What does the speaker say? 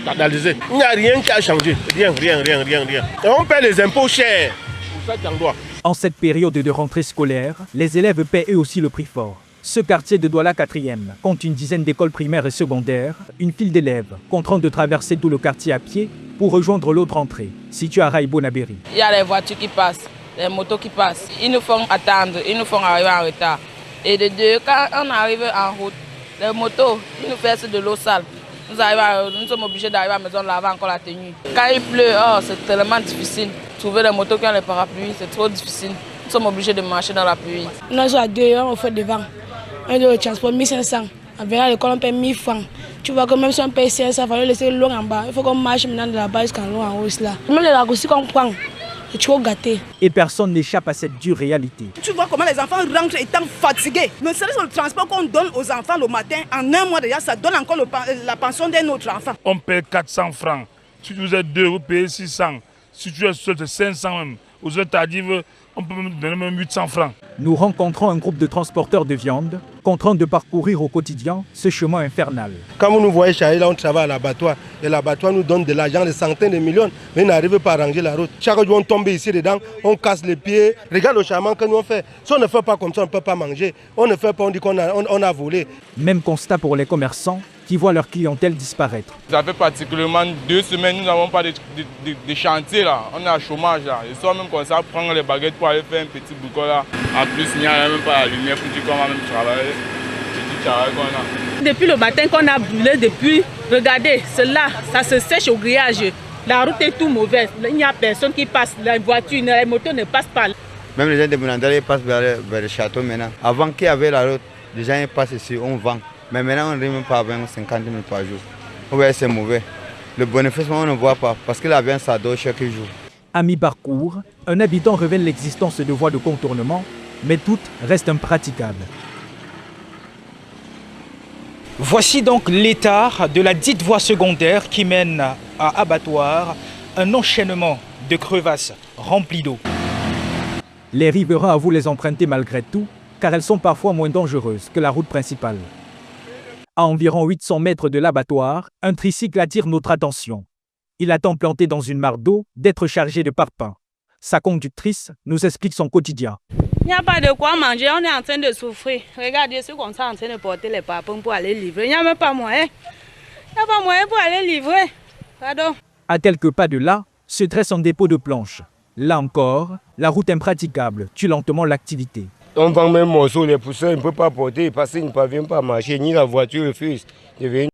scandalisé. Il n'y a rien qui a changé. Rien. Et on paie les impôts chers pour cet endroit. En cette période de rentrée scolaire, les élèves paient eux aussi le prix fort. Ce quartier de Douala 4e compte une dizaine d'écoles primaires et secondaires, une file d'élèves contraints de traverser tout le quartier à pied pour rejoindre l'autre entrée, située à Raïbo-Nabéry. Il y a les voitures qui passent, les motos qui passent. Ils nous font attendre, ils nous font arriver en retard. Et de deux, quand on arrive en route, les motos, ils nous versent de l'eau sale. Nous sommes obligés d'arriver à la maison laver encore la tenue. Quand il pleut, c'est tellement difficile. Trouver les motos qui ont les parapluies, c'est trop difficile. Nous sommes obligés de marcher dans la pluie. Nous sommes à deux, on fait devant. On doit le transport 1500. Avec l'école, on paie 1000 francs. Tu vois que même si on paye 500, il faut laisser l'eau en bas. Il faut qu'on marche maintenant de la base jusqu'en l'eau en haut. Même les raccourcis qu'on prend, c'est trop gâté. Et personne n'échappe à cette dure réalité. Tu vois comment les enfants rentrent étant fatigués. Ne serait-ce que le transport qu'on donne aux enfants le matin, en un mois déjà, ça donne encore la pension d'un autre enfant. On paie 400 francs. Si vous êtes deux, vous payez 600. Si tu es seul, c'est 500 même. Aux autres tardives, on peut même donner même 800 francs. Nous rencontrons un groupe de transporteurs de viande, contraints de parcourir au quotidien ce chemin infernal. Quand vous nous voyez charger, là on travaille à l'abattoir. Et l'abattoir nous donne de l'argent, des centaines de millions. Mais ils n'arrivent pas à ranger la route. Chaque jour on tombe ici dedans, on casse les pieds. Regarde le charment que nous on fait. Si on ne fait pas comme ça, on ne peut pas manger. On ne fait pas, on dit qu'on a volé. Même constat pour les commerçants qui voient leur clientèle disparaître. Ça fait particulièrement 2 semaines, nous n'avons pas de chantier là. On est à chômage là. Et soit même comme ça, prendre les baguettes pour aller faire un petit boucan là. En plus, il n'y a même pas la lumière pour dire qu'on va même travailler. Petit travail qu'on a. Depuis le matin qu'on a brûlé, depuis, regardez, cela, ça se sèche au grillage. La route est tout mauvaise. Il n'y a personne qui passe. Les voitures, les motos ne passent pas. Même les gens de Bounandali passent vers le château maintenant. Avant qu'il y avait la route, les gens passent ici, on vend. Mais maintenant, on ne même pas avec 50 000 par jour. Oui, c'est mauvais. Le bénéfice, on ne voit pas parce que la viande, ça dort chaque jour. À mi-parcours, un habitant révèle l'existence de voies de contournement, mais toutes restent impraticables. Voici donc l'état de la dite voie secondaire qui mène à abattoir, un enchaînement de crevasses remplies d'eau. Les riverains avouent les emprunter malgré tout, car elles sont parfois moins dangereuses que la route principale. À environ 800 mètres de l'abattoir, un tricycle attire notre attention. Il attend planté dans une mare d'eau d'être chargé de parpaings. Sa conductrice nous explique son quotidien. Il n'y a pas de quoi manger, on est en train de souffrir. Regardez ceux qu'on est en train de porter les parpaings pour aller livrer. Il n'y a même pas moyen. Il n'y a pas moyen pour aller livrer. Pardon. À quelques pas de là, se dresse un dépôt de planches. Là encore, la route impraticable tue lentement l'activité. On vend même morceaux, les poussins, on ne peut pas porter parce qu'ils ne parviennent pas à marcher, ni la voiture refuse de venir.